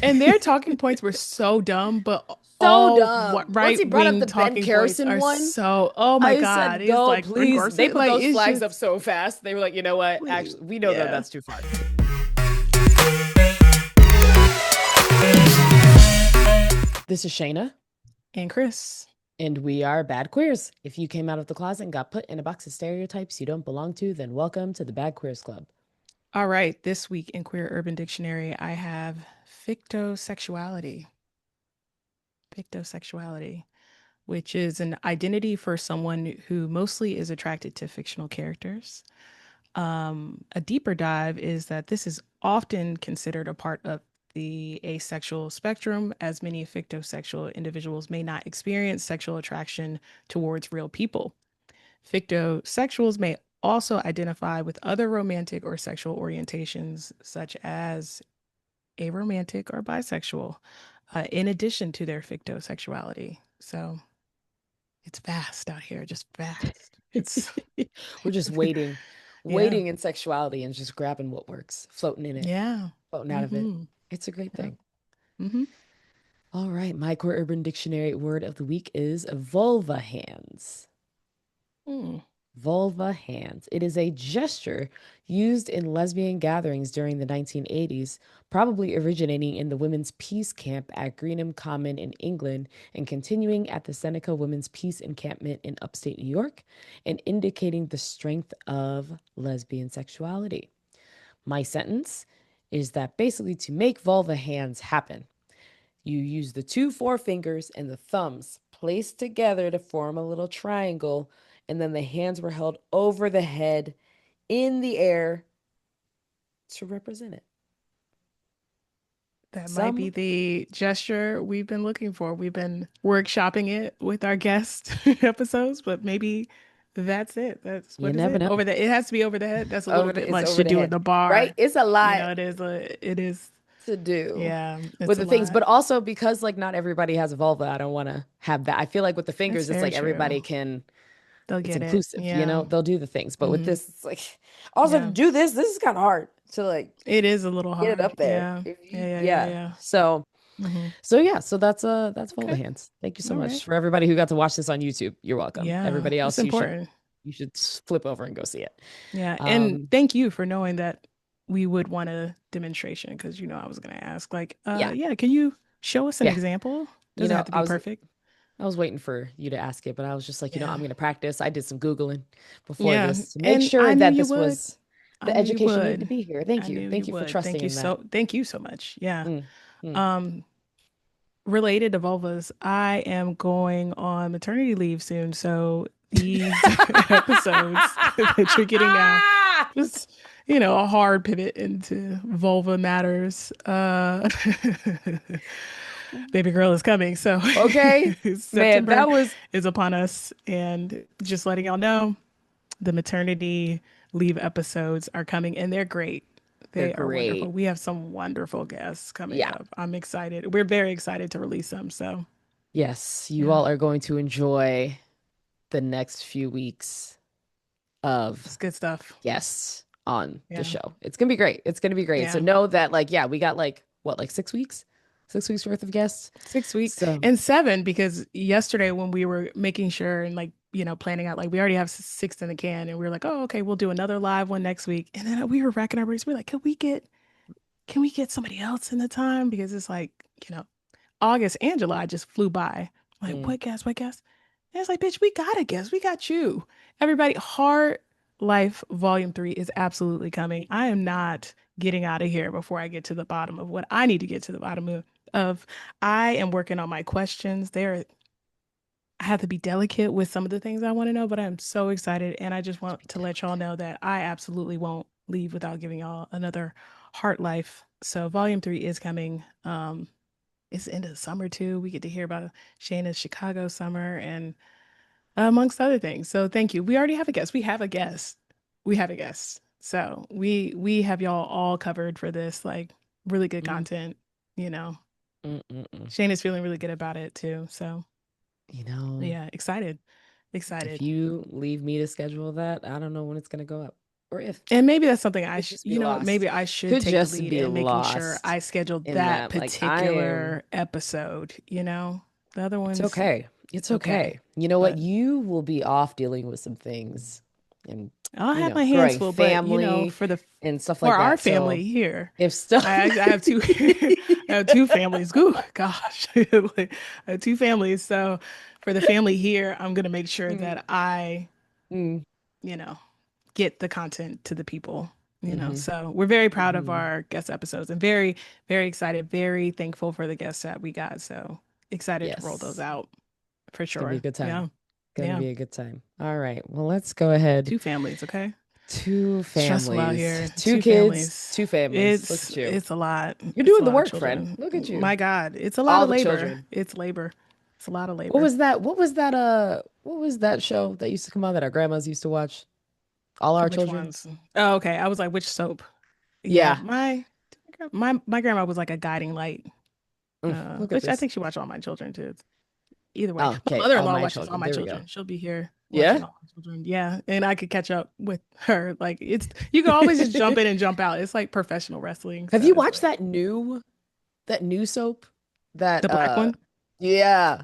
And their talking points were so dumb, but So all dumb. Once he right brought up wing the Ben talking points Carson are one, so, oh my I God. said, It's go, like Frank please. They Gorson. put Like, those it's flags up just, so fast. They were like, you know what? please. Actually, we know that Yeah. that's too far. This is Shana, And Kris. and we are Bad Queers. If you came out of the closet and got put in a box of stereotypes you don't belong to, then welcome to the Bad Queers Club. All right. This week in Queer Urban Dictionary, I have fictosexuality. Fictosexuality, which is an identity for someone who mostly is attracted to fictional characters. A deeper dive is that this is often considered a part of the asexual spectrum, as many fictosexual individuals may not experience sexual attraction towards real people. Fictosexuals may also identify with other romantic or sexual orientations, such as aromantic or bisexual, in addition to their fictosexuality. So it's vast out here, just vast. It's, We're just waiting, yeah, waiting in sexuality and just grabbing what works, floating in it, yeah. floating out of it. Mm-hmm. It's a great Yeah. thing. Mm-hmm. All right, my Queer Urban Dictionary word of the week is vulva hands. Mm. Vulva hands. It is a gesture used in lesbian gatherings during the 1980s, probably originating in the Women's Peace Camp at Greenham Common in England and continuing at the Seneca Women's Peace Encampment in upstate New York, and indicating the strength of lesbian sexuality. My sentence is that basically to make vulva hands happen, you use the two forefingers and the thumbs placed together to form a little triangle, and then the hands were held over the head in the air to represent it. That might be Some, the gesture we've been looking for. We've been workshopping it with our guest episodes, but maybe that's it. That's you what is never it? know. Over the, it has to be over the head. That's a little bit It's much over to the do in head, the right? bar. It's a You lot know, it is, to do yeah, with it's a the things, lot. but also because like not everybody has a vulva, I don't want to have that. I feel like with the That's fingers, it's very like everybody true. can, They'll it's get it. inclusive, Yeah. they'll do the things. But with Hmm. this, it's like also to Yeah. do this, this is kind of hard to like It is a little get it hard. up there. Yeah. If Yeah. you, Yeah. Yeah. yeah. Yeah. Hmm. So yeah, so that's Vulva Okay. Hands. Thank you so All right. much for everybody who got to watch this on YouTube. You're welcome. Yeah. Everybody It's else, important. you should flip over and go see it. Yeah, and Um, thank you for knowing that we would want a demonstration because I was gonna ask, like, yeah, yeah, can you show us an yeah. example? You Doesn't know, have to be perfect. I was waiting for you to ask it, but I was just like, I'm Yeah, gonna practice. I did some Googling before yeah, this to make and sure I knew that you this would. was I the knew you education needed to would. be here. Thank I you. knew you Thank you for would. trusting in that. Thank you so much. Yeah. Mm, mm. Um, Related to vulvas, I am going on maternity leave soon, so these episodes that you're getting now, just a hard pivot into vulva matters. Baby girl is coming, so Okay, man, September that was is upon us, and just letting y'all know, the maternity leave episodes are coming, and they're great. they're They are wonderful. great. We have some wonderful guests coming Yeah. up. I'm excited. We're very excited to release them. So, Yes, you yeah, all are going to enjoy the next few weeks of it's good stuff. guests on the Yeah, show. It's gonna be great. It's gonna be great. So yeah. know that like yeah, we got like what, like 6 weeks? 6 weeks worth of guests. 6 weeks So and seven because yesterday when we were making sure and like, planning out, like we already have six in the can and we were like, oh, okay, we'll do another live one next week. And then we were racking our brains. We're like, can we get somebody else in the time? Because it's like, you know, August and July just flew by. Like, mm, what guest? What guest? And it's like, bitch, we got a guest. We got you. Everybody, Hard Life Volume 3 is absolutely coming. I am not getting out of here before I get to the bottom of what I need to get to the bottom of. I am working on my questions. I have to be delicate with some of the things I want to know, but I'm so excited. And I just to want be to let y'all delicate. know that I absolutely won't leave without giving y'all another Heart Life. So volume 3 is coming. It's the end of the summer too. We get to hear about Shana's Chicago summer and amongst other things. So thank you. We already have a guest. We have a guest. We have a guest. So we have y'all all covered for this, like really good Mm, content, you know. mm, mm, mm. Shane is feeling really good about it too. So You know, yeah, excited. if Excited. you leave me to schedule that, I don't know when it's gonna go up. or if. And maybe that's something Could just be lost. maybe I should Could take the just lead be in making sure lost I schedule in that that. Like I am. particular episode, you know? The other It's ones, okay. It's it's okay. okay. You know what? But You will be off dealing with some things and, I'll have my hands growing full, but family and stuff for like our that. So family here, if still, I have two I have two families. Ooh, gosh. Like, I have two families. So for the family here, I'm gonna make sure mm, that I, mm, you know, get the content to the people, hmm So we're very proud of hmm our guest episodes and very, very excited, very thankful for the guests that we got. So excited to roll those yes, out for it's gonna be a sure. good Yeah. time. Gonna Yeah. be a good time. All right. Well, let's go ahead. Two families, okay? Two Stressful out families, here. two Two kids, families. two families. Look It's at you. it's a lot. You're It's a doing the lot of work, friend. children. Look at you. My God, it's a lot All of the labor. children. It's labor. It's a lot of What labor. was that? What was that? What was that show that used to come on that our grandmas used to watch? All Our Which Children? ones? Oh, okay. I was like, which soap? Yeah, Yeah. my grandma was like a guiding light. Look at Which I this. think she watched All My Children too. Either way, Oh, my okay. All mother-in-law My watches All Children. My There we go. Children. She'll be here watching Yeah. All My Children. Yeah, and I could catch up with her. Like it's you can always just jump in and jump out. It's like professional wrestling, Have so you it's watched great. that new soap? That The black one? yeah.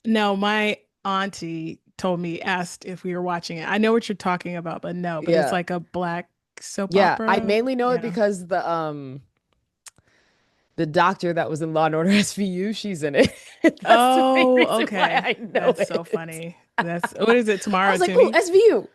No, my auntie told me, asked if we were watching it. I know what you're talking about, but no, but it's Yeah. like a black soap Yeah. I opera. mainly know it Yeah. because the doctor that was in Law and Order SVU, she's in it. That's the main Oh, reason why okay. I know That's so it. funny. That's what is it I tomorrow, was like, oh, Toonie? SVU.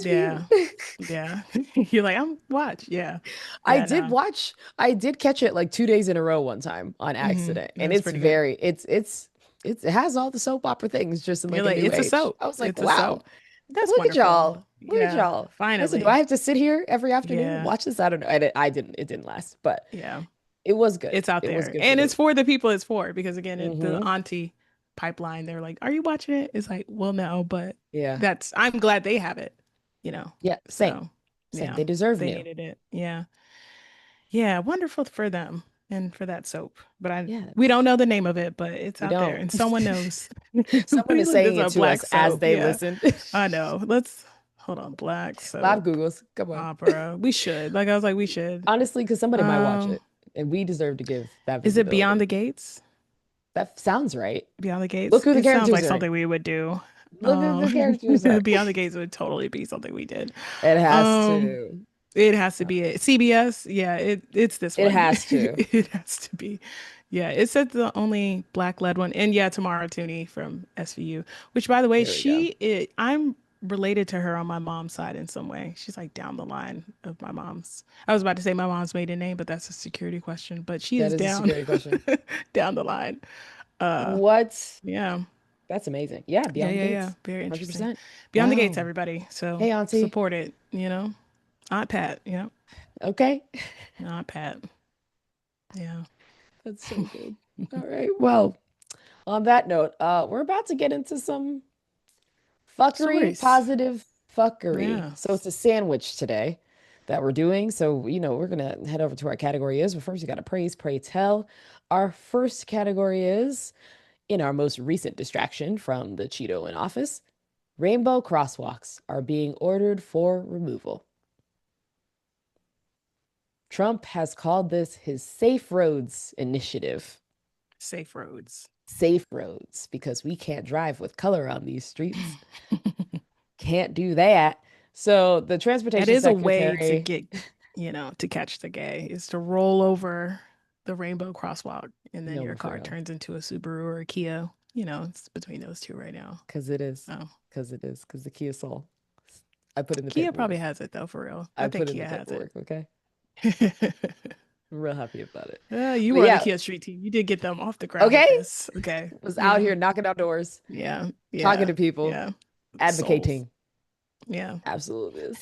Yeah. SVU. Yeah. You're like, I'm watch. Yeah. I Yeah, did no. watch, I did catch it like 2 days in a row one time on accident. And That's it's pretty good. very, it has all the soap opera things just in You're like a like, new it's a age. soap. I was like, It's a wow, soap. That's look at wonderful. y'all. Look at Yeah. y'all. I said, do I Finally. have to sit here every afternoon and Yeah. watch this? I don't know. And I didn't, it didn't last, but Yeah. it was good. It's out It was there. good to And do. it's for the people it's for because again, the Hmm auntie pipeline, they're like, "Are you watching it?" It's like, "Well, no, but Yeah. I'm glad they have it, you know." Yeah. Same. So, Same. yeah. They deserve They new. needed it. Yeah. Yeah, wonderful for them and for that soap. But Yeah. we don't know the name of it, but it's We out there don't. and someone knows. Let Someone me is look saying this it up. to Black us as soap. they Yeah. listen. I know. Let's hold on. Black Live soap Googles. Come on. opera. We should. Like I was like, we should. Honestly, because somebody might watch Um, it, and we deserve to give that is it Beyond visibility. the Gates? That sounds right. Beyond the Look Gates. who the It sounds characters like are. something we would do. Look who the characters are. Beyond the Gates would totally be something we did. It has Um, to. it has to be it. CBS. Yeah, it's this It one. has to. It has to be. Yeah, it said the only black led one. And yeah, Tamara Tooney from SVU, which by the way, There we go. I'm related to her on my mom's side in some way. She's like down the line of my mom's. I was about to say my mom's maiden name, but that's a security question. But she That is is a down security question. down the line. Uh, What? yeah. That's amazing. Yeah, Yeah, Beyond the yeah, yeah. Gates. Very interesting. 100%. Beyond the Gates, Wow. everybody. So Hey, Auntie. support it, Aunt Pat, Okay. Aunt Pat. Yeah. That's so good. All right. Well, on that note, we're about to get into some fuckery, Stories. positive fuckery. Yeah. So it's a sandwich today that we're doing. So, we're gonna head over to our category is, but first you gotta praise, pray tell. Our first category is in our most recent distraction from the Cheeto in office, rainbow crosswalks are being ordered for removal. Trump has called this his Safe Roads initiative. Safe roads. Safe roads, because we can't drive with color on these streets. Can't do that. So the That transportation is a way to secretary, get, to catch the gay, is to roll over the rainbow crosswalk and then no, your but for car real, turns into a Subaru or a Kia. It's between those two right now. because it is, Oh. because the Kia Soul. I put in the Kia paperwork. probably has it though, for real. I I think put in the Kia has it. paperwork. Okay, I'm real happy about it. You But were on the yeah, Kia Street team. You did get them off the ground with okay, this. Okay. was out Yeah. here knocking on doors, Yeah. talking Yeah. to people, Yeah. Souls. advocating. Yeah. Absolutely is.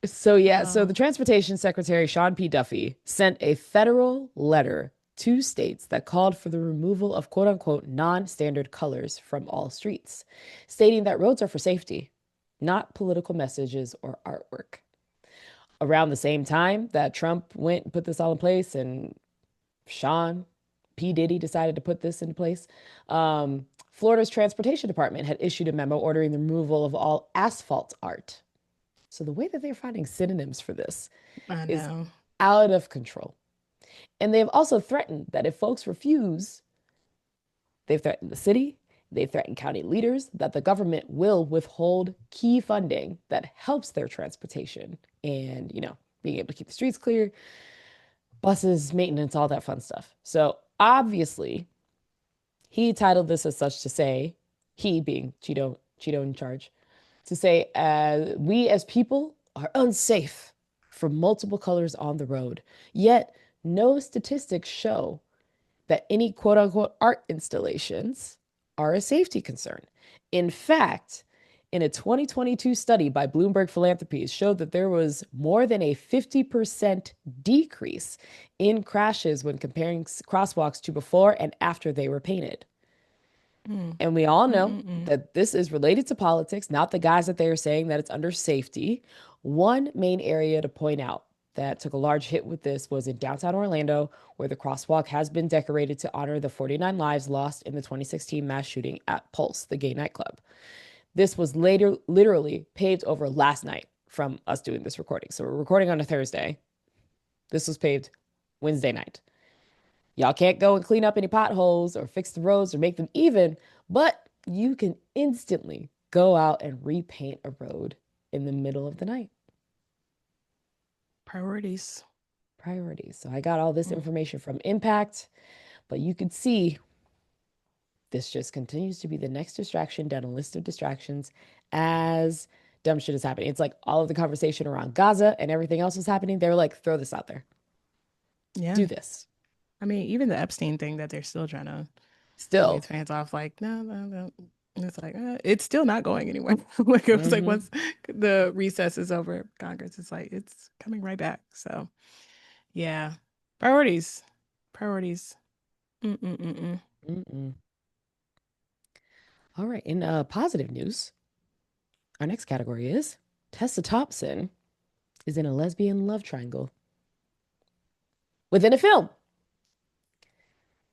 So yeah, so the Um, Transportation Secretary Sean P. Duffy sent a federal letter to states that called for the removal of quote unquote non-standard colors from all streets, stating that roads are for safety, not political messages or artwork. Around the same time that Trump went and put this all in place and Sean P. Diddy decided to put this into place, Florida's Transportation Department had issued a memo ordering the removal of all asphalt art. So the way that they're finding synonyms for this I is know. out of control. And they've also threatened that if folks refuse, they've threatened the city, they've threatened county leaders that the government will withhold key funding that helps their transportation and, being able to keep the streets clear, buses, maintenance, all that fun stuff. So obviously, he titled this as such to say, he being Cheeto in charge, to say, we as people are unsafe for multiple colors on the road. Yet, no statistics show that any quote unquote art installations are a safety concern. In fact, in a 2022 study by Bloomberg Philanthropies showed that there was more than a 50% decrease in crashes when comparing crosswalks to before and after they were painted. Mm. And we all know Mm-mm-mm. that this is related to politics, not the guys that they are saying that it's under safety. One main area to point out that took a large hit with this was in downtown Orlando, where the crosswalk has been decorated to honor the 49 lives lost in the 2016 mass shooting at Pulse, the gay nightclub. This was later literally paved over last night from us doing this recording. So we're recording on a Thursday. This was paved Wednesday night. Y'all can't go and clean up any potholes or fix the roads or make them even, but you can instantly go out and repaint a road in the middle of the night. Priorities. Priorities. So I got all this Mm. information from Impact, but you could see this just continues to be the next distraction down a list of distractions as dumb shit is happening. It's like all of the conversation around Gaza and everything else is happening. They're like, throw this out there. Yeah. Do this. I mean, even the Epstein thing that they're still trying to get Still. its hands off, like, no, no, no. And it's like, it's still not going anywhere. Like, it was like Mm-hmm. once the recess is over, Congress, it's like, it's coming right back. So, yeah. Priorities. Priorities. Mm-mm-mm-mm. Mm-mm. All right. In positive news, our next category is Tessa Thompson is in a lesbian love triangle within a film.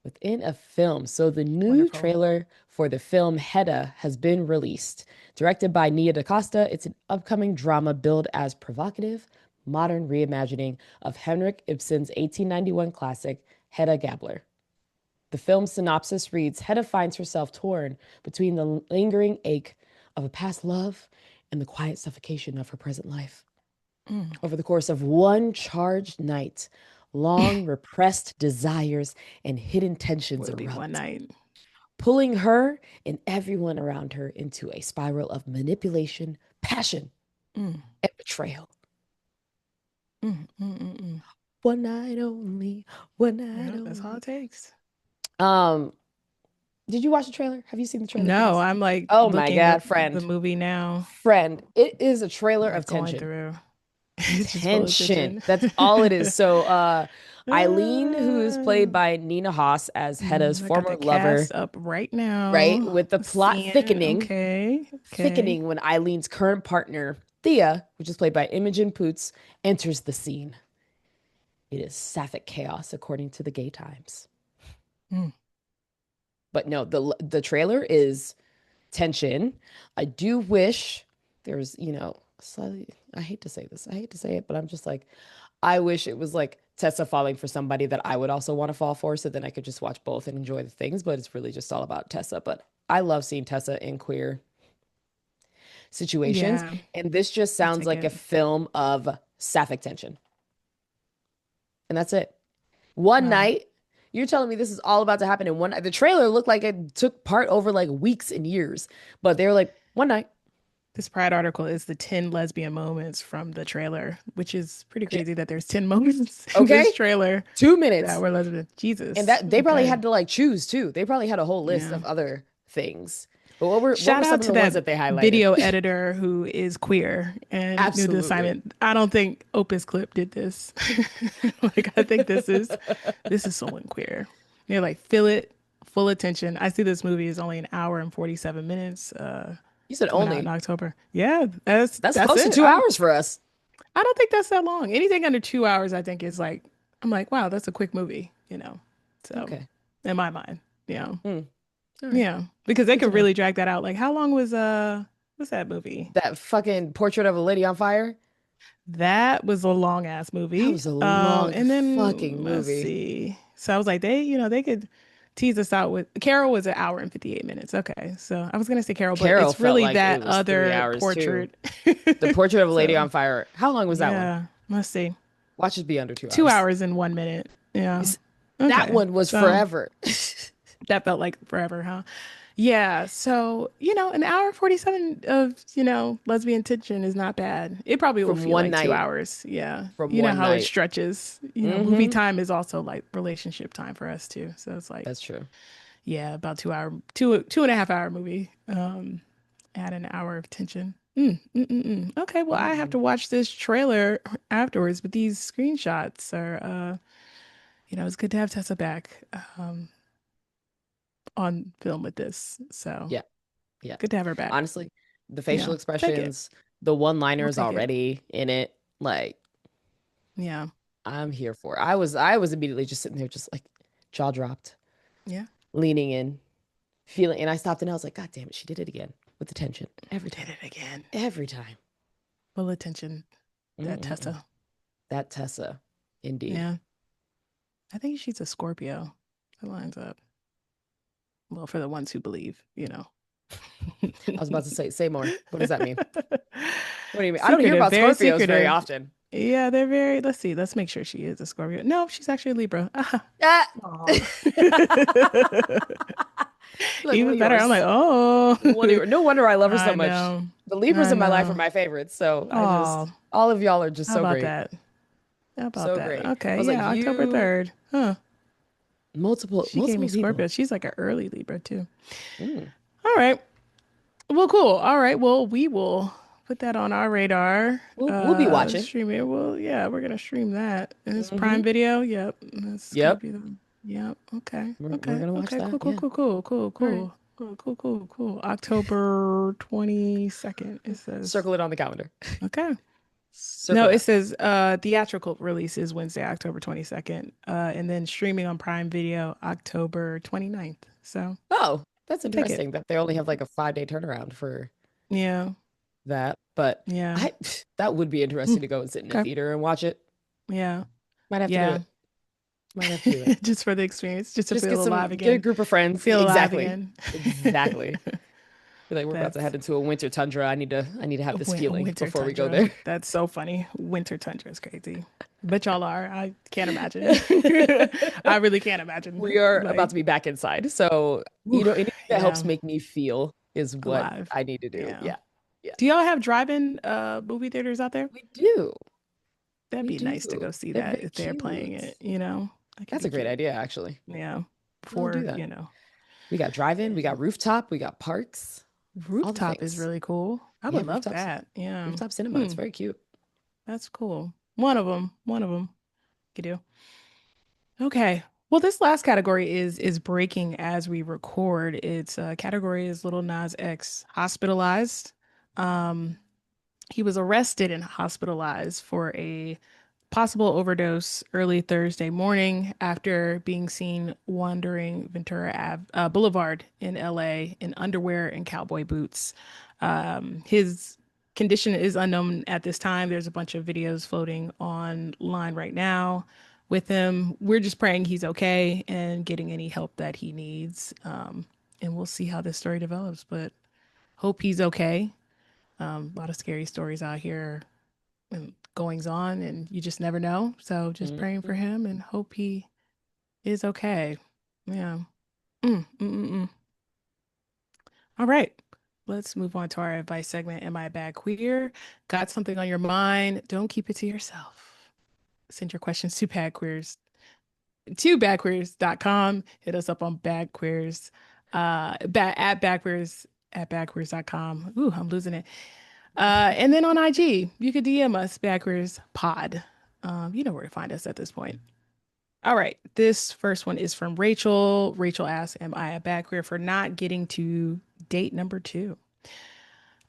Within a film. So the new Wonderful. trailer for the film Hedda has been released. Directed by Nia DaCosta, it's an upcoming drama billed as provocative, modern reimagining of Henrik Ibsen's 1891 classic Hedda Gabler. The film's synopsis reads Hedda finds herself torn between the lingering ache of a past love and the quiet suffocation of her present life. Mm. Over the course of one charged night, long repressed desires and hidden tensions Would be one erupt, night. pulling her and everyone around her into a spiral of manipulation, passion, Mm. and betrayal. Mm. One night only, one night Yeah, that's all only. it takes. Um, did you watch the trailer? Have you seen the trailer for No, this? I'm like Oh my looking up God, the friend. movie now, Friend, it is a trailer of like going tension. through. It's just full of Tension. attention. That's all it is. So Eileen, who is played Uh, by Nina Haas as Hedda's I got former the lover, cast up right right? now. With the plot Seeing it. Okay. Okay. thickening when Eileen's current partner, Thea, which is played by Imogen Poots, enters the scene. It is sapphic chaos, according to the Gay Times. Mm. But no, the trailer is tension. I do wish there's, slightly, I hate to say this. I hate to say it, but I'm just like, I wish it was like Tessa falling for somebody that I would also want to fall for, so then I could just watch both and enjoy the things, but it's really just all about Tessa. But I love seeing Tessa in queer situations. Yeah, And this just I sounds take like a it. film of sapphic tension. And that's it. One Wow. night, you're telling me this is all about to happen in one night. The trailer looked like it took part over like weeks and years, but they were like, one night. This Pride article is the 10 lesbian moments from the trailer, which is pretty crazy that there's 10 moments in this Okay. trailer Two that minutes. were lesbian. And Jesus. that they probably Okay. had to like choose too. They probably had a whole list Yeah. of other things. But what were Shout some out of to the ones that that they highlighted? video editor who is queer and knew the Absolutely. assignment. I don't think Opus Clip did this. Like I think this is someone queer. They're like, feel it, full attention. I see this movie is only an hour and 47 minutes, You said coming out in only. October. Yeah, that's That's that's close to it. 2 hours for us. I don't think that's that long. Anything under 2 hours, I think is like I'm like, wow, that's a quick movie. So Okay. in my mind, yeah. Hmm. All right. Yeah. Because they Good to could know. really drag that out. Like how long was What's that movie? That fucking Portrait of a Lady on Fire. That was a long ass That movie. was a long And fucking then let's movie. see. So I was like, they could tease us out with Carol was an hour and 58 minutes. Okay. So I was gonna say Carol, but Carol it's felt really like that it was three other hours too. portrait. The Portrait of a Lady So on Fire. How long was that one? yeah, let's see. Watch it be under two Two hours. hours and 1 minute. Yeah. It's- that Okay. one was So forever. that felt like forever, huh? Yeah. So, an hour 47 of, lesbian tension is not bad. It probably will From feel one like two night. hours. Yeah. From You know one how it night. stretches. Movie Mm-hmm. time is also like relationship time for us too. So it's like, That's true. yeah, about 2 hour, 2.5 hour movie. Add an hour of tension. Okay, well, I have Mm-mm. to watch this trailer afterwards, but these screenshots are, it's good to have Tessa back on film with this. So Yeah. Yeah. good to have her back. Honestly, the Yeah, facial take it. expressions, the We'll one-liners take it. already in it, like Yeah, I'm here for it. I was immediately just sitting there just like jaw dropped, yeah. leaning in, feeling and I stopped and I was like, God damn it, she did it again with the tension. Every Did time. it again. Every time. Full attention. That Mm-mm-mm. Tessa. That Tessa, indeed. Yeah, I think she's a Scorpio. That lines up. Well, for the ones who believe. I was about to say more. What does that mean? What do you mean? I don't hear Secretive, about very Scorpios very secretive. often. Yeah, they're very. Let's see. Let's make sure she is a Scorpio. No, she's actually a Libra. Ah. Ah! Aw. Like one Even of better. I'm like, yours. One of oh, yours. No wonder I love her so I much. know. The Libras I in my life are know. my favorites. So I Oh, just all of y'all are just how so about great. that? How about So that? great. I Okay, was like, yeah, October you 3rd. Huh. multiple She gave me multiple Scorpio. people. She's like an early Libra too. Mm. All right. Well, cool. All right. Well, we will put that on our radar. We'll be watching. Stream it. Well, yeah, we're gonna stream that. And it's Hmm. Prime Video. Yep. That's gonna Yep. be the. Yep. Okay. We're Okay. gonna watch Okay. that. Cool. Cool. Yeah. Cool. Cool. Cool. All right. Cool. Cool. Cool. Cool. Cool. October 22nd. It says. Circle it on the calendar. Okay. No, Circle it that. says theatrical release is Wednesday, October 22nd. And then streaming on Prime Video October 29th. So Oh, that's take it. interesting that they only have like a 5-day turnaround for Yeah. that. But Yeah. I that would be Mm, interesting to go and sit in a okay. theater and watch it. Yeah. Might have to do Yeah. it. Might have to do it. Just for the experience, just to Just feel alive get a again. group of friends. Feel alive Exactly. again. Exactly. Be like, we're about to That's head into a winter tundra. I need to have this feeling winter before we go tundra. there. That's so funny. Winter tundra is crazy. But y'all are. I can't imagine. I really can't We imagine. are about Like, to be back inside. So, oof, anything that helps yeah, make me feel is what alive. I need to do. Yeah. Yeah. Yeah. Do y'all have drive-in movie theaters out there? We do. That'd We be nice to do. go see They're that very if they're playing cute. it. That could That's be a great cute. idea, actually. Yeah. We'll do For, that. We got drive-in, we got rooftop, we got parks, all the rooftop is things. really cool. I Yeah, would love that. Yeah. rooftop cinema. It's Hmm. very cute. That's cool. One of them. One of them. You do. Okay. Well, this last category is breaking as we record. Its category is Little Nas X hospitalized. Um, he was arrested and hospitalized for a possible overdose early Thursday morning after being seen wandering Boulevard in LA in underwear and cowboy boots. His condition is unknown at this time. There's a bunch of videos floating online right now with him. We're just praying he's okay and getting any help that he needs. And we'll see how this story develops, but hope he's okay. A lot of scary stories out here and goings on, and you just never know. So just praying for Mhm. him and hope he is okay. Yeah. Mm, mm, mm, mm. All right. Let's move on to our advice segment. Am I a bad queer? Got something on your mind? Don't keep it to yourself. Send your questions to badqueers.com. Hit us up on badqueers, at badqueers.com. Ooh, I'm losing it. And then on IG, you could DM us, Backers Pod. You know where to find us at this point. All right. This first one is from Rachel. Rachel asks, am I a bad queer for not getting to date number two?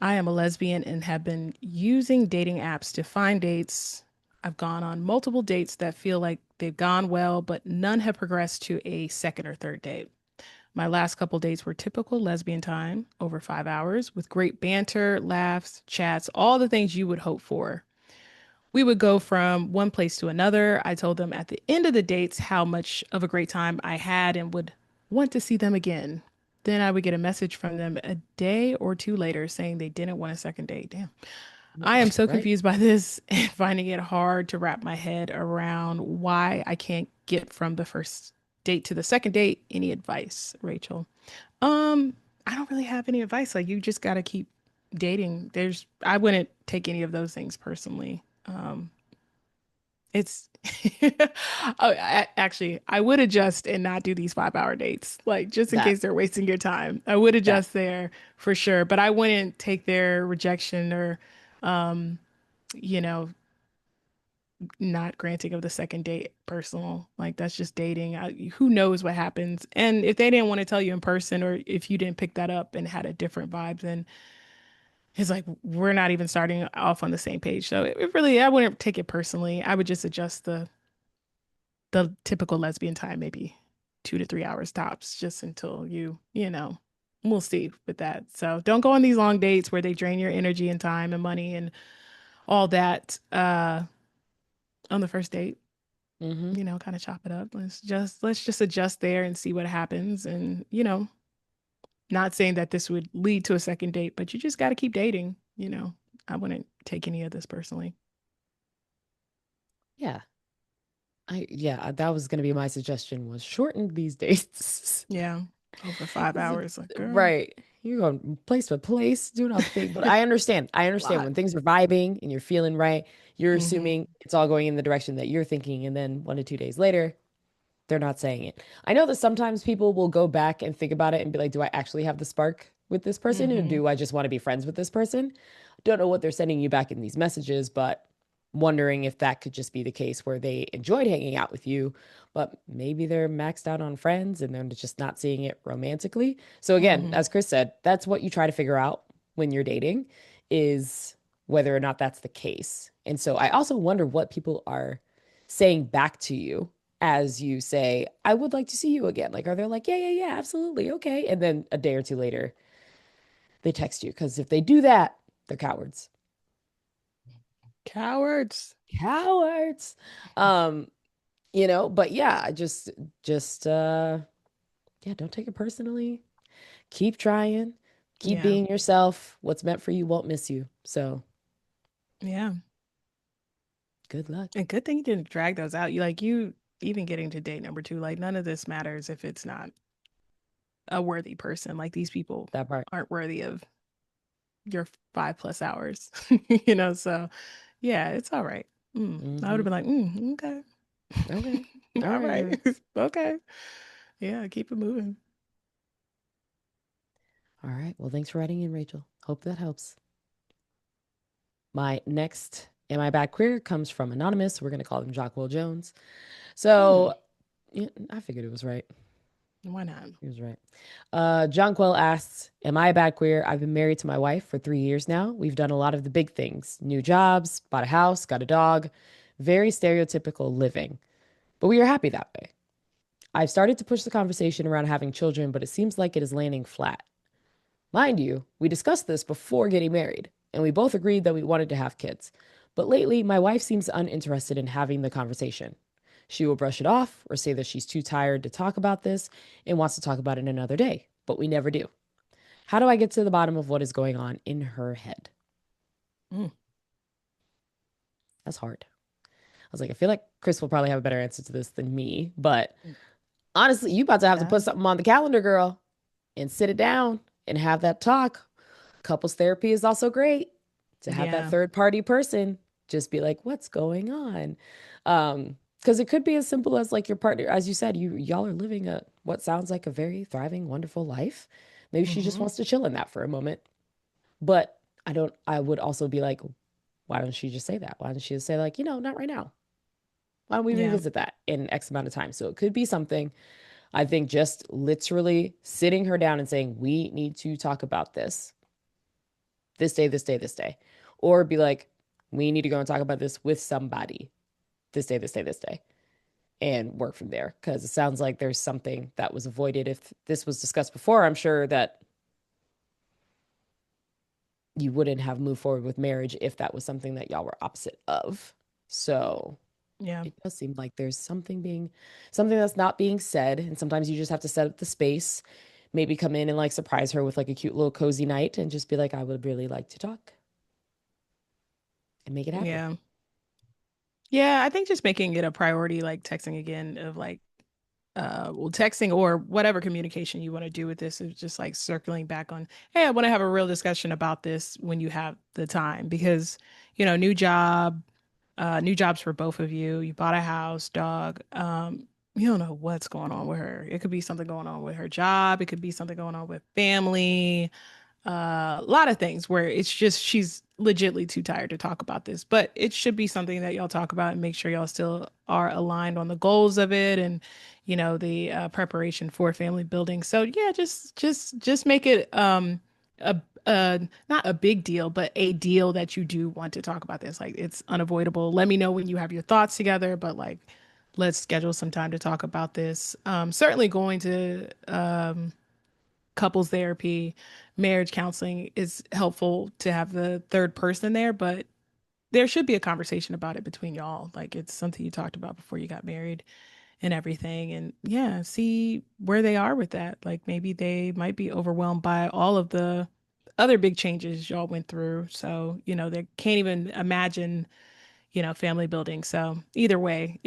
I am a lesbian and have been using dating apps to find dates. I've gone on multiple dates that feel like they've gone well, but none have progressed to a second or third date. My last couple dates were typical lesbian time, over 5 hours, with great banter, laughs, chats, all the things you would hope for. We would go from one place to another. I told them at the end of the dates how much of a great time I had and would want to see them again. Then I would get a message from them a day or two later saying they didn't want a second date. Damn. I am so Right? confused by this and finding it hard to wrap my head around why I can't get from the first date to the second date. Any advice, Rachel? Um, I don't really have any advice. Like you just got to keep dating. I wouldn't take any of those things personally. It's actually, I would adjust and not do these 5 hour dates, like just in That, case they're wasting your time. I would that, adjust there for sure, but I wouldn't take their rejection or, you know, not granting of the second date personal. Like that's just dating. Who knows what happens? And if they didn't want to tell you in person, or if you didn't pick that up and had a different vibe, then it's like we're not even starting off on the same page. So it really, I wouldn't take it personally. I would just adjust the typical lesbian time, maybe 2 to 3 hours tops, just until we'll see with that. So don't go on these long dates where they drain your energy and time and money and all that on the first date. mm-hmm. Kind of chop it up. Let's just adjust there and see what happens. And not saying that this would lead to a second date, but you just got to keep dating. I wouldn't take any of this personally. Yeah. Yeah, that was gonna be my suggestion was shorten these dates. Yeah, over 5 hours, like girl, Right. You're going place to place, doing all the thing. But I understand. I a understand lot. when things are vibing and you're feeling right, you're Hmm. assuming it's all going in the direction that you're thinking, and then 1 to 2 days later, they're not saying it. I know that sometimes people will go back and think about it and be like, do I actually have the spark with this person, or Hmm. do I just want to be friends with this person? Don't know what they're sending you back in these messages, but wondering if that could just be the case where they enjoyed hanging out with you, but maybe they're maxed out on friends and they're just not seeing it romantically. So again, Hmm. as Kris said, that's what you try to figure out when you're dating is whether or not that's the case. And so I also wonder what people are saying back to you as you say, I would like to see you again. Like, are they like, yeah, yeah, yeah, absolutely. Okay. And then a day or two later, they text you. Because if they do that, they're cowards. Cowards. Cowards. Um, but yeah, just yeah, don't take it personally. Keep trying. Keep Yeah. being yourself. What's meant for you won't miss you. So Yeah. good luck. And good thing you didn't drag those out. You even getting to date number two, like none of this matters if it's not a worthy person. Like these people That part. aren't worthy of your 5 plus hours. So yeah, it's all right. I would have Mm-hmm. been like, okay. Okay. All All right, right. girl. Okay. Yeah, keep it moving. All right. Well, thanks for writing in, Rachel. Hope that helps. My next Am I Bad Queer comes from Anonymous. We're going to call him Jockwell Jones. Hmm. So yeah, I figured it was right. Why not? He was right. Jonquil asks, am I a bad queer? I've been married to my wife for 3 years now. We've done a lot of the big things new jobs, bought a house, got a dog, very stereotypical living. But we are happy that way. I've started to push the conversation around having children, but it seems like it is landing flat. Mind you, we discussed this before getting married, and we both agreed that we wanted to have kids. But lately, my wife seems uninterested in having the conversation. She will brush it off or say that she's too tired to talk about this and wants to talk about it another day, but we never do. How do I get to the bottom of what is going on in her head? Mm. That's hard. I was like, I feel like Kris will probably have a better answer to this than me, but honestly, you about to have to Yeah. put something on the calendar, girl, and sit it down and have that talk. Couples therapy is also great to have that Yeah. third party person just be like, what's going on? Because it could be as simple as like your partner, as you said, y'all are living a what sounds like a very thriving, wonderful life. Maybe she just Hmm. wants to chill in that for a moment. But I would also be like, why don't she just say that? Why don't she just say, like, not right now? Why don't we Yeah. revisit that in X amount of time? So it could be something. I think just literally sitting her down and saying, we need to talk about this day, this day, this day. Or be like, we need to go and talk about this with somebody this day, this day, this day. and work from there. Because it sounds like there's something that was avoided. If this was discussed before, I'm sure that you wouldn't have moved forward with marriage if that was something that y'all were opposite of. So Yeah. it does seem like there's something that's not being said. And sometimes you just have to set up the space, maybe come in and like surprise her with like a cute little cozy night and just be like, I would really like to talk and make it happen. Yeah. Yeah, I think just making it a priority, like texting again, of like, well, texting or whatever communication you want to do with this is just like circling back on, hey, I want to have a real discussion about this when you have the time because, new job, new jobs for both of you. You bought a house, dog. You don't know what's going on with her. It could be something going on with her job. It could be something going on with family, a lot of things where it's just she's legitly too tired to talk about this, but it should be something that y'all talk about and make sure y'all still are aligned on the goals of it and the preparation for family building. So yeah, just make it a not a big deal, but a deal that you do want to talk about this. Like it's unavoidable. Let me know when you have your thoughts together, but like let's schedule some time to talk about this. Certainly going to couples therapy, marriage counseling is helpful to have the third person there, but there should be a conversation about it between y'all. Like it's something you talked about before you got married and everything. And yeah, see where they are with that. Like maybe they might be overwhelmed by all of the other big changes y'all went through. So, they can't even imagine family building. So either way,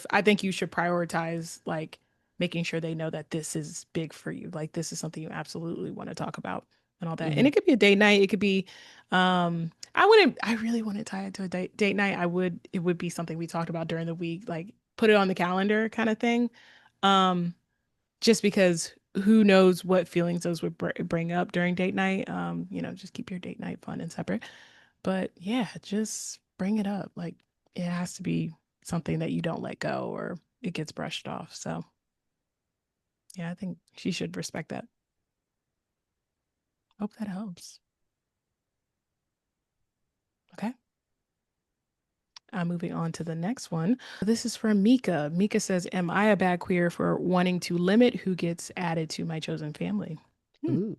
I think you should prioritize like making sure they know that this is big for you. Like this is something you absolutely want to talk about and all that. And Hmm. it could be a date night. It could be, I really want to tie it to a date night. It would be something we talked about during the week, like put it on the calendar kind of thing. Um, just because who knows what feelings those would bring up during date night. Just keep your date night fun and separate. But yeah, just bring it up. Like it has to be something that you don't let go or it gets brushed off. So yeah, I think she should respect that. Hope that helps. Okay. I'm moving on to the next one. This is from Mika. Mika says, am I a bad queer for wanting to limit who gets added to my chosen family? Hmm. Ooh.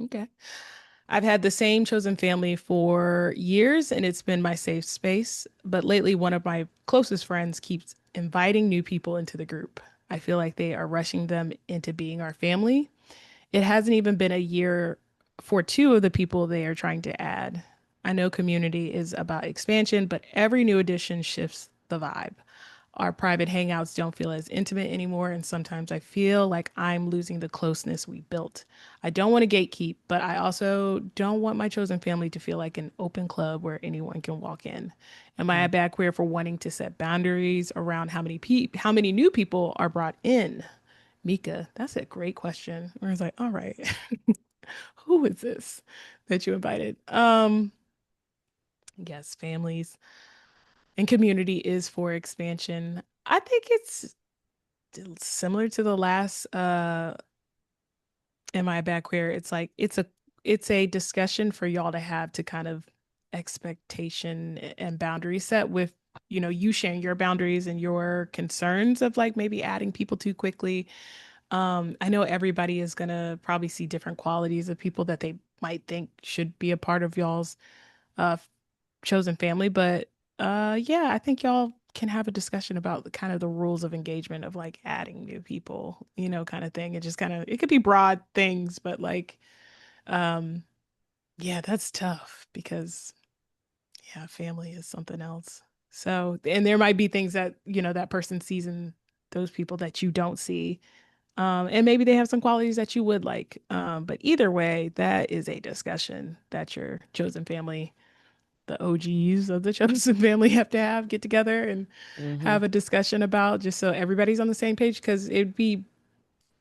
Okay. I've had the same chosen family for years and it's been my safe space. But lately, one of my closest friends keeps inviting new people into the group. I feel like they are rushing them into being our family. It hasn't even been a year for two of the people they are trying to add. I know community is about expansion, but every new addition shifts the vibe. Our private hangouts don't feel as intimate anymore, and sometimes I feel like I'm losing the closeness we built. I don't want to gatekeep, but I also don't want my chosen family to feel like an open club where anyone can walk in. Am I a Mm. bad queer for wanting to set boundaries around how many new people are brought in? Mika, that's a great question. Where it's like, all right, who is this that you invited? Yes, families and community is for expansion. I think it's similar to the last Am I a bad queer? It's like it's a discussion for y'all to have to kind of expectation and boundary set with you sharing your boundaries and your concerns of like maybe adding people too quickly. I know everybody is gonna probably see different qualities of people that they might think should be a part of y'all's uh chosen family, but yeah, I think y'all can have a discussion about the kind of the rules of engagement of like adding new people, kind of thing. It just kind of it could be broad things, but like um yeah, that's tough because yeah, family is something else. So, and there might be things that, that person sees in those people that you don't see. And maybe they have some qualities that you would like. But either way, that is a discussion that your chosen family, the OGs of the chosen family, have to get together and Hmm. have a discussion about just so everybody's on the same page. Because it'd be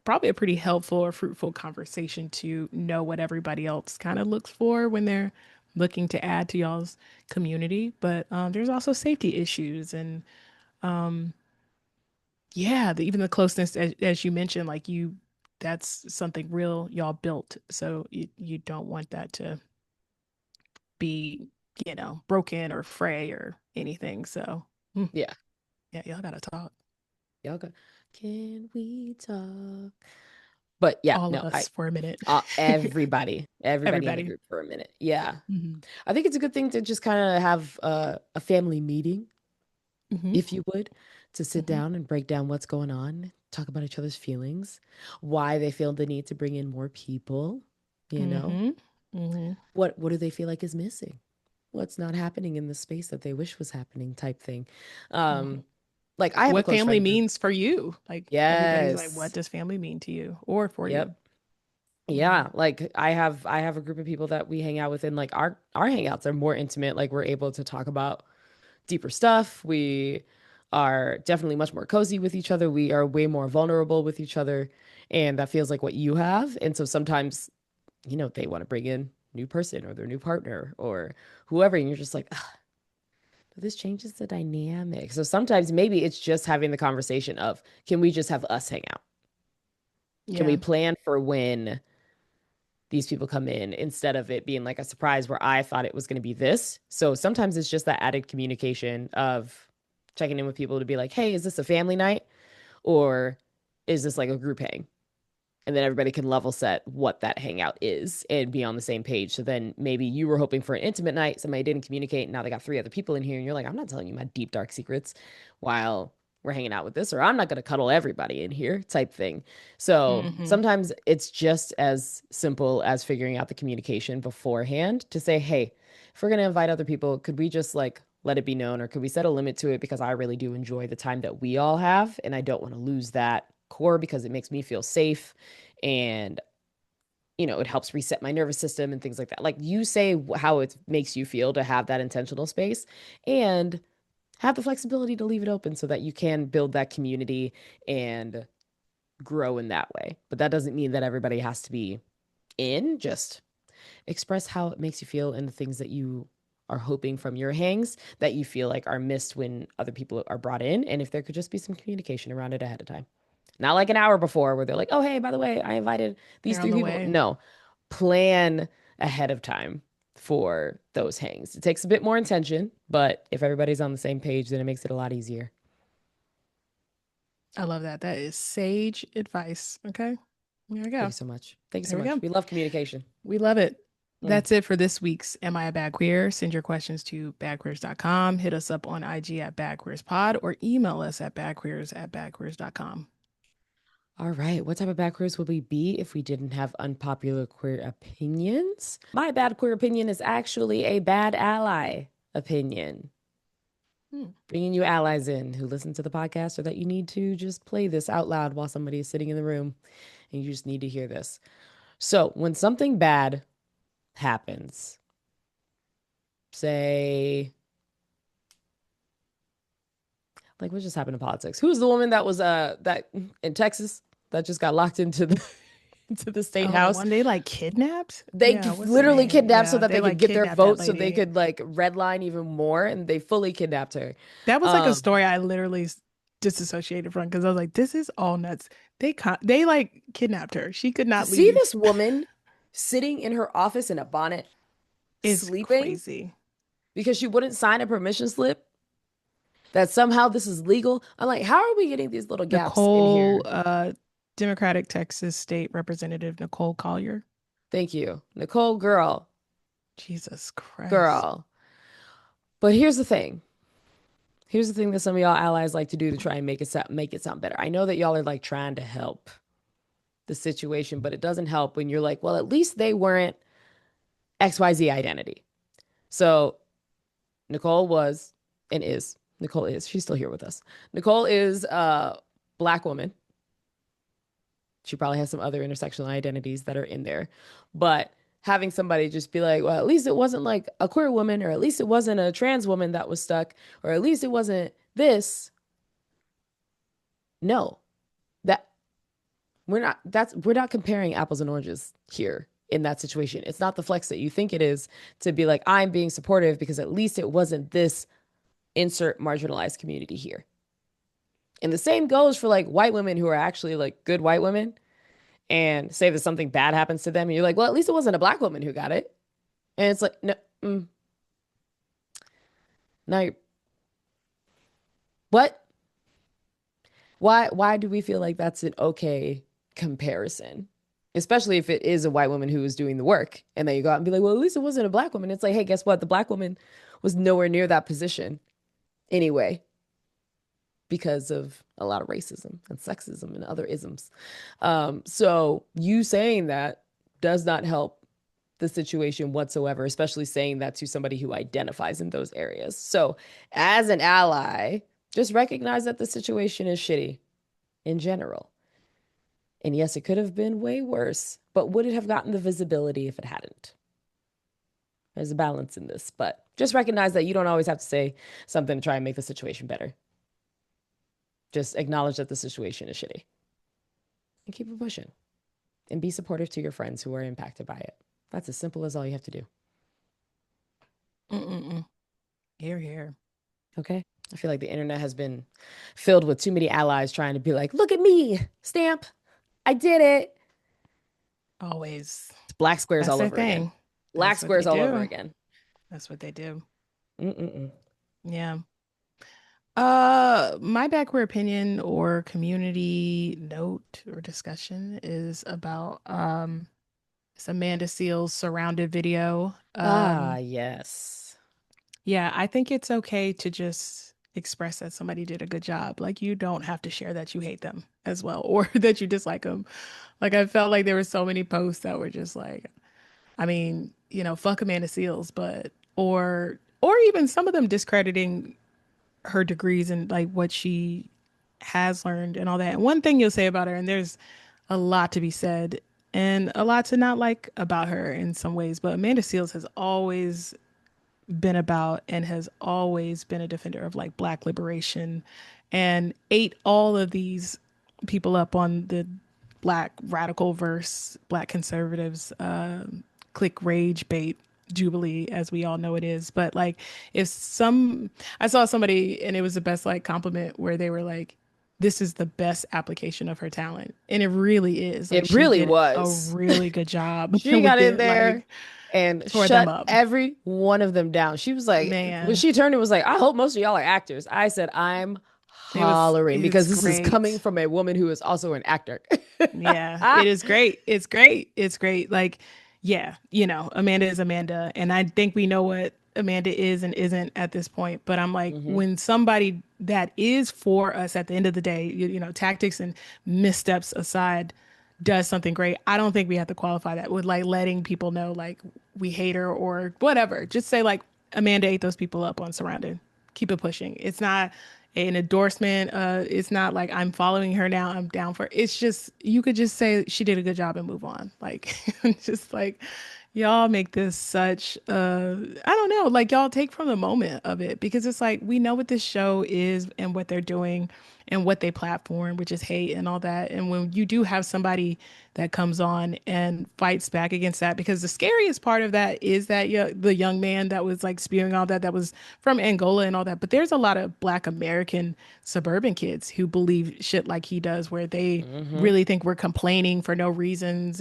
probably a pretty helpful or fruitful conversation to know what everybody else kind of looks for when they're looking to add to y'all's community. But there's also safety issues and yeah, even the closeness as you mentioned, like that's something real y'all built. So you don't want that to be, broken or fray or anything. So mm, Yeah. yeah, y'all gotta talk. Y'all go, can we talk? But yeah, All of no, us for a minute. everybody in the Everybody. group for a minute. Yeah. Hmm. I think it's a good thing to just kind of have a family meeting, Hmm. if you would, to sit Hmm. down and break down what's going on, talk about each other's feelings, why they feel the need to bring in more people, you know? Hmm. Hmm. What do they feel like is missing? What's not happening in the space that they wish was happening type thing. Hmm. Um, like I have a What close family friend group. means for you. Like everybody's like, what Yes. does family mean to you or for you? Yep. Hmm. Yeah, like I have a group of people that we hang out with, and like our hangouts are more intimate. Like we're able to talk about deeper stuff. We are definitely much more cozy with each other. We are way more vulnerable with each other, and that feels like what you have. And so sometimes, they want to bring in new person or their new partner or whoever, and you're just like, "Ugh, this changes the dynamic." So sometimes maybe it's just having the conversation of, can we just have us hang out? Can we Yeah. plan for when these people come in instead of it being like a surprise where I thought it was going to be this. So sometimes it's just that added communication of checking in with people to be like, hey, is this a family night or is this like a group hang? And then everybody can level set what that hangout is and be on the same page. So then maybe you were hoping for an intimate night, somebody didn't communicate, and now they got three other people in here, and you're like, I'm not telling you my deep dark secrets while we're hanging out with this, or I'm not going to cuddle everybody in here type thing. So Hmm. sometimes it's just as simple as figuring out the communication beforehand to say, hey, if we're going to invite other people, could we just like let it be known, or could we set a limit to it, because I really do enjoy the time that we all have and I don't want to lose that core because it makes me feel safe, and it helps reset my nervous system and things like that. Like you say how it makes you feel to have that intentional space, and have the flexibility to leave it open so that you can build that community and grow in that way. But that doesn't mean that everybody has to be in. Just express how it makes you feel and the things that you are hoping from your hangs that you feel like are missed when other people are brought in. And if there could just be some communication around it ahead of time. Not like an hour before where they're like, oh, hey, by the way, I invited these They're on three the people. way. No, plan ahead of time for those hangs. It takes a bit more intention, but if everybody's on the same page, then it makes it a lot easier. I love that. That is sage advice. Okay. There we Thank go. you so much. Thank you so There we much. go. We love communication. We love it. Mm. That's it for this week's Am I a Bad Queer? Send your questions to badqueers.com. Hit us up on IG at badqueerspod or email us at badqueers@badqueers.com. All right. What type of bad queers would we be if we didn't have unpopular queer opinions? My bad queer opinion is actually a bad ally opinion. Hmm. Bringing you allies in who listen to the podcast, or that you need to just play this out loud while somebody is sitting in the room and you just need to hear this. So, when something bad happens, say, like what just happened in politics? Who's the woman that was that in Texas that just got locked into the into the state Oh, the house? one they like kidnapped? They Yeah, what's the literally name? kidnapped so Yeah, that they they could like get their kidnapped that vote, so they lady. could like redline even more, and they fully kidnapped her. That was like a Um, story I literally disassociated from because I was like, this is all nuts. They like kidnapped her. She could to not see leave. this woman sitting in her office in a bonnet, It's sleeping crazy. because she wouldn't sign a permission slip, that somehow this is legal. I'm like, how are we getting these little gaps in Nicole, here? Democratic Texas State Representative Nicole Collier. Thank you, Nicole, girl, Jesus Christ. girl. But here's the thing. Here's the thing that some of y'all allies like to do to try and make it sound better. I know that y'all are like trying to help the situation, but it doesn't help when you're like, well, at least they weren't XYZ identity. So Nicole was and is. Nicole is. She's still here with us. Nicole is a Black woman. She probably has some other intersectional identities that are in there. But having somebody just be like, well, at least it wasn't like a queer woman, or at least it wasn't a trans woman that was stuck, or at least it wasn't this. No, that we're not comparing apples and oranges here in that situation. It's not the flex that you think it is to be like, I'm being supportive because at least it wasn't this insert marginalized community here. And the same goes for like white women who are actually like good white women, and say that something bad happens to them and you're like, well, at least it wasn't a Black woman who got it. And it's like, no, now you're, what? Why do we feel like that's an okay comparison? Especially if it is a white woman who is doing the work. And then you go out and be like, well, at least it wasn't a black woman. It's like, hey, guess what? The black woman was nowhere near that position anyway, because of a lot of racism and sexism and other isms. So you saying that does not help the situation whatsoever, especially saying that to somebody who identifies in those areas. So as an ally, just recognize that the situation is shitty in general. And yes, it could have been way worse, but would it have gotten the visibility if it hadn't? There's a balance in this, but just recognize that you don't always have to say something to try and make the situation better. Just acknowledge that the situation is shitty and keep it pushing and be supportive to your friends who are impacted by it. That's as simple as all you have to do. Mm-mm-mm. Here, here. Okay. I feel like the internet has been filled with too many allies trying to be like, look at me, stamp. I did it. Always. It's black squares That's all their over again. thing. Black That's what they squares all over do. again. That's what they do. Mm-mm-mm. Yeah. My backward opinion or community note or discussion is about it's Amanda Seal's surrounded video. Ah, yes. Yeah, I think it's okay to just express that somebody did a good job. Like you don't have to share that you hate them as well or that you dislike them. Like I felt like there were so many posts that were just like, I mean, fuck Amanda Seals, but or even some of them discrediting her degrees and like what she has learned and all that. And one thing you'll say about her, and there's a lot to be said and a lot to not like about her in some ways, but Amanda Seals has always been about and has always been a defender of like black liberation and ate all of these people up on the black radical verse black conservatives click rage bait jubilee as we all know it is. But like if some I saw somebody and it was the best like compliment where they were like, this is the best application of her talent, and it really is. Like It she really did a was. really good job She got with in it, there like and tore them shut up. every one of them down. She was like, when Man, she turned and was like, I hope most of y'all are actors. I said, I'm hollering because it's this is coming great. from a woman who is also an actor. Yeah, it is great. It's great. It's great. Like, yeah, Amanda is Amanda. And I think we know what Amanda is and isn't at this point. But I'm like, Hmm. when somebody that is for us at the end of the day, tactics and missteps aside, does something great, I don't think we have to qualify that with like letting people know like we hate her or whatever. Just say like Amanda ate those people up on Surrounded. Keep it pushing. It's not an endorsement. It's not like I'm following her now. I'm down for it. It's just you could just say she did a good job and move on. Like just like y'all make this such I don't know, like y'all take from the moment of it because it's like we know what this show is and what they're doing and what they platform, which is hate and all that. And when you do have somebody that comes on and fights back against that, because the scariest part of that is that the young man that was like spewing all that was from Angola and all that. But there's a lot of Black American suburban kids who believe shit like he does, where they Hmm. really think we're complaining for no reason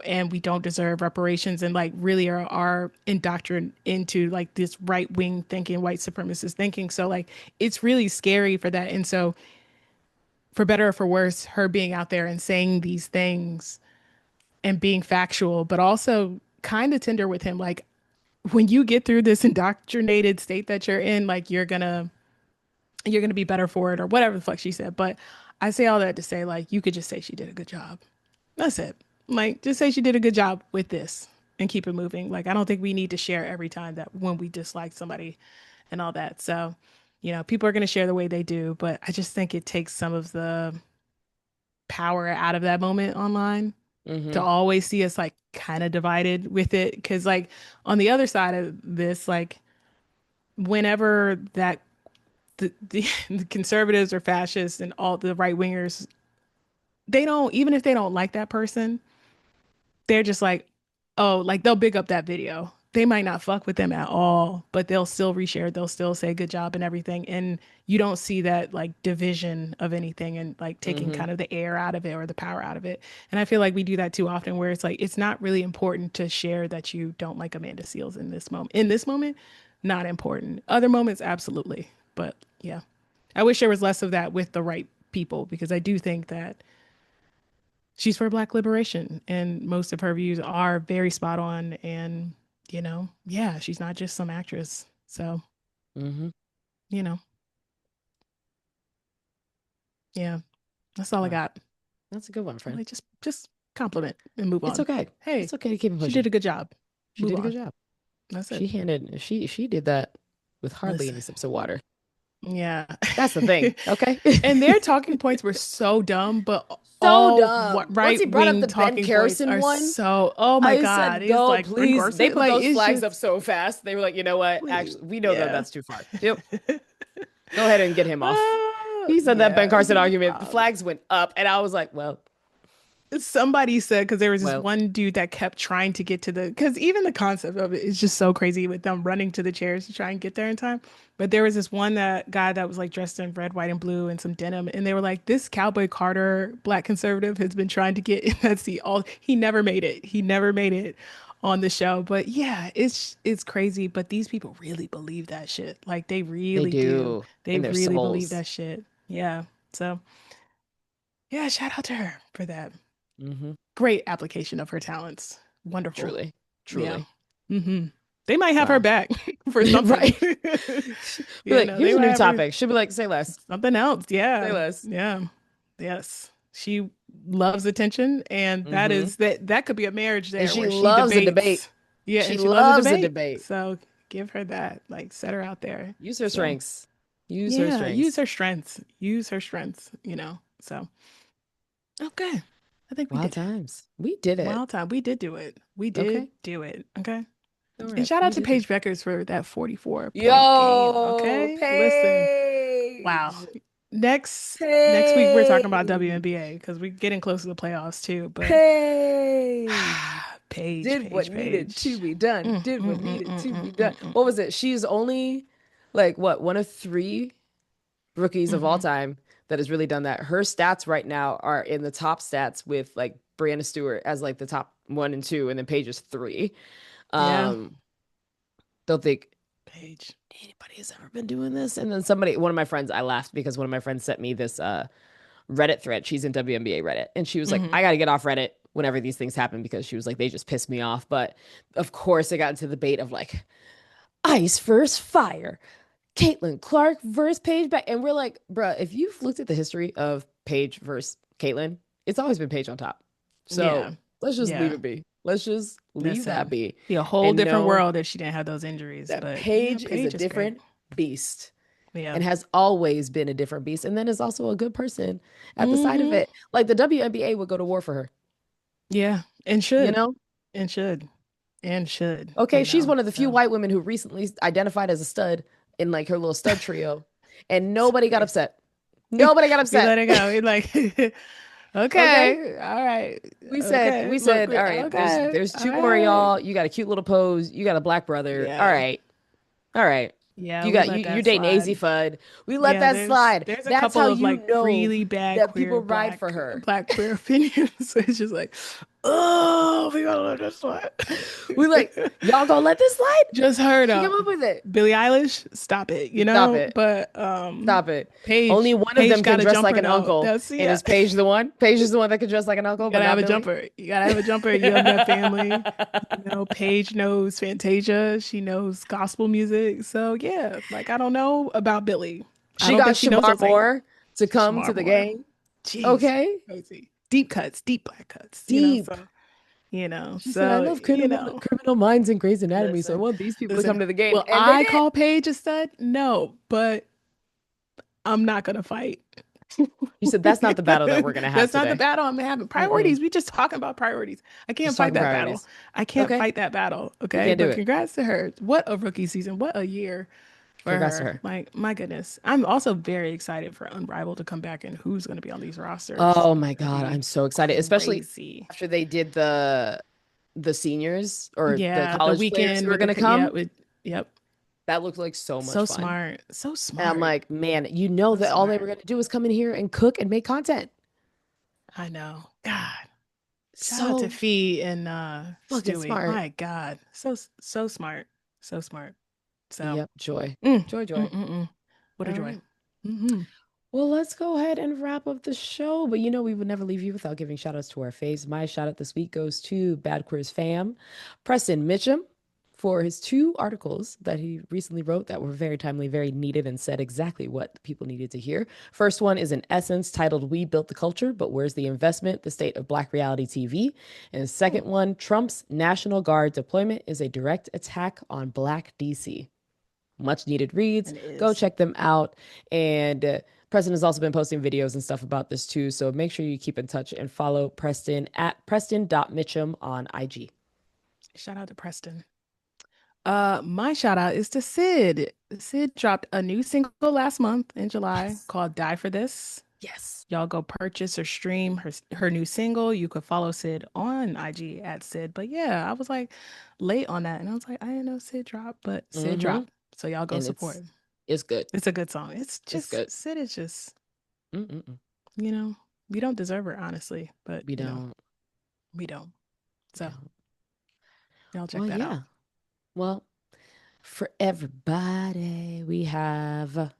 and we don't deserve reparations and like really are indoctrinated into like this right wing thinking, white supremacist thinking. So like it's really scary for that. And so for better or for worse, her being out there and saying these things and being factual, but also kind of tender with him. Like when you get through this indoctrinated state that you're in, like you're gonna be better for it or whatever the fuck she said. But I say all that to say like you could just say she did a good job. That's it. Like just say she did a good job with this and keep it moving. Like I don't think we need to share every time that when we dislike somebody and all that. So, people are going to share the way they do, but I just think it takes some of the power out of that moment online to Hmm. always see us like kind of divided with it. Cause like on the other side of this, like whenever that the conservatives or fascists and all the right wingers, they don't, even if they don't like that person, they're just like, oh, like they'll big up that video. They might not fuck with them at all, but they'll still reshare. They'll still say good job and everything. And you don't see that like division of anything and like taking Hmm. kind of the air out of it or the power out of it. And I feel like we do that too often where it's like, it's not really important to share that you don't like Amanda Seals in this moment. In this moment, not important. Other moments, absolutely. But yeah. I wish there was less of that with the right people because I do think that she's for Black liberation, and most of her views are very spot on. And yeah, she's not just some actress. So Mm-hmm. you know, yeah, that's all I Wow. got. That's a good one, friend. Like just compliment and move It's on. okay. Hey, It's okay to keep it she pushing. did a good job. She Move did a good on. job. That's it. She did that with hardly Listen, any sips of water. yeah. That's the thing, okay? And their talking points were so dumb, but So all dumb. Once he right brought up wing the Ben talking points Carson are one, so, oh my I God. said, It's go, like Ben please. They Carson. put Like, those it's flags just, up so fast. They were like, you know what? please. Actually, we know that Yeah. that's too far. Yep. Go ahead and get him off. He said that Ben Yeah. Carson argument. The flags went up, and I was like, Somebody said, because there was this well, one dude that kept trying to get to because even the concept of it is just so crazy with them running to the chairs to try and get there in time. But there was this one guy that was like dressed in red, white, and blue and some denim, and they were like, "This Cowboy Carter, black conservative, has been trying to get in that seat all. He never made it. He never made it on the show." But yeah, it's crazy. But these people really believe that shit. Like they they really do. do They in their really believe souls. that shit. Yeah. So yeah, shout out to her for that. Hmm. Great application of her talents. Wonderful. Truly, Yeah. truly. Hmm. They might have her Wow. back for something. Right. Be like, They here's a might new have her topic. She'll be like, say less. something else. Say Yeah. less. Yeah. Yes. She loves attention, and that Hmm. is that could be a marriage And there she where she loves a debate. debates. Yeah, She and she loves a loves a debate. debate. So give her that. Like set her out there. Use her So strengths. Use her yeah, use strengths. her strengths. Use her strengths. So okay. I think we Wild did it. times. We did it. Wild time. We did do it. We did Okay. do it. Okay. All And right. shout We out to did it. Paige Beckers for that 44-point game. Yo, Okay. Listen. Wow. Paige. Next week we're talking about Paige. WNBA because we're getting close to the playoffs too. But Paige. Paige, Did what Paige, needed to Paige. be done. Mm, Did mm, what mm, needed mm, to be mm, done. mm, mm. What was it? She's only like what, one of three rookies of all Mhm. time that has really done that. Her stats right now are in the top stats with like Brianna Stewart as like the top one and two, and then Paige is three. Yeah, Um, don't think Paige. anybody has ever been doing this. And then somebody, one of my friends, I laughed because one of my friends sent me this Reddit thread. She's in WNBA Reddit. And she was like, Hmm. I got to get off Reddit whenever these things happen because she was like, they just piss me off. But of course, it got into the debate of like ice versus fire, Caitlin Clark versus Paige Beck. And we're like, bruh, if you've looked at the history of Paige versus Caitlin, it's always been Paige on top. So Yeah, let's just leave yeah. it be. Let's just leave that Listen, be be a whole and different know world if she didn't have those injuries. that But yeah, Paige is a Paige is great. different beast Yeah. and has always been a different beast, and then is also a good person at the side of Hmm. it. Like the WNBA would go to war for her, Yeah, you know? and should, and should. Okay, You she's know. one of the few So white women who recently identified as a stud in like her little stud trio, and nobody got crazy. upset. Nobody got We let upset. it go. We like, Okay? okay, all right, We said, okay. we Look, said, all right, okay, there's all two more of right. y'all. You got a cute little pose. You got a black brother. All Yeah, right. All right. yeah. You We got let you're that dating AZ slide. Fudd. We let Yeah, that slide. there's a That's couple how of you like know really bad that queer people ride for her. black queer opinions. So it's just like, oh, we gotta let this slide. We like, y'all gonna let this slide? Just heard She come up. up with it. Billie Eilish, stop it, Stop it. But Stop it. Only one of Paige them can got a dress like jumper an though. uncle. That's And yeah. is Paige the one? Paige is the one that can dress like an You uncle, but gotta have not a Billy. jumper. You gotta have a jumper. You have that family. Paige knows Fantasia. She knows gospel music. So yeah, like I don't know about Billie. I She don't got think she knows Shamar those things. Moore to come to Shamar the Moore. game. Jeez, Okay. crazy. Deep cuts, deep black cuts. Deep. So She said, I love criminal minds and Grey's Anatomy, so I listen, want these people to come listen. to the game. Will And they I did. call Paige a stud? No, but I'm not gonna fight. You said that's not the battle that we're gonna have That's not the today. battle I'm having. Mm-mm. Priorities. We just talking about priorities. I can't Just fight talking that battle. priorities. I can't Okay. fight that battle. You Okay. can't do But it. congrats to her. What a rookie season. What a year for Congrats to her. her. Like, my goodness. I'm also very excited for Unrivaled to come back and who's going to be on these rosters. Oh my It's going to God, I'm be so excited, especially crazy. after they did the seniors or the Yeah. The college players weekend who are with gonna yeah. come. Yep. That looked like so much So fun. smart. So And I'm smart. like, man, you know So that all they were smart. gonna do was come in here and cook and make content. I know. God. Shout out to So Fee and fucking Stewie. smart. My God. So smart. So smart. So Yep, joy. mm, Joy, mm, joy. mm, mm. What a All joy. right. Mm-hmm. Well, let's go ahead and wrap up the show. But we would never leave you without giving shout outs to our faves. My shout out this week goes to Bad Quiz fam, Preston Mitchum, for his 2 articles that he recently wrote that were very timely, very needed, and said exactly what people needed to hear. First one is an essence titled We Built the Culture, but Where's the Investment? The State of Black Reality TV. And the second Oh, one, Trump's National Guard deployment is a direct attack on Black DC. Much needed reads. and it Go is. check them out. And Preston has also been posting videos and stuff about this too. So make sure you keep in touch and follow Preston at preston.mitchum on IG. Shout out to Preston. My shout out is to Sid. Sid dropped a new single last month in July Yes. called Die for This. Yes. Y'all go purchase or stream her new single. You could follow Sid on IG at Sid. But yeah, I was like late on that. And I was like, I didn't know Sid dropped, but Sid Mm-hmm. dropped. So y'all go And support. it's good. It's a good song. It's It's just good. Sid is just, Mm-mm-mm. you know, we don't deserve her, honestly, but We don't. we don't. We So don't. y'all check Well, that out. yeah. Well, for everybody, we have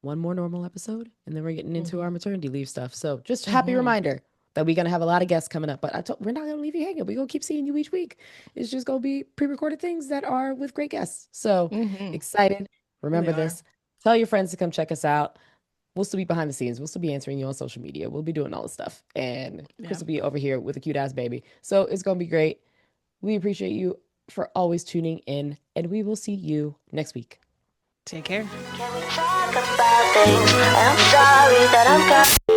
one more normal episode, and then we're getting into our Hmm. maternity leave stuff. So just a happy Hmm. reminder that we're gonna have a lot of guests coming up. But we're not gonna leave you hanging. We're gonna keep seeing you each week. It's just gonna be pre-recorded things that are with great guests. So Hmm. excited. Really Remember are. this. Tell your friends to come check us out. We'll still be behind the scenes. We'll still be answering you on social media. We'll be doing all this stuff. And Kris Yeah. will be over here with a cute ass baby. So it's gonna be great. We appreciate you for always tuning in, and we will see you next week. Take care. Can we talk about things? I'm sorry that I'm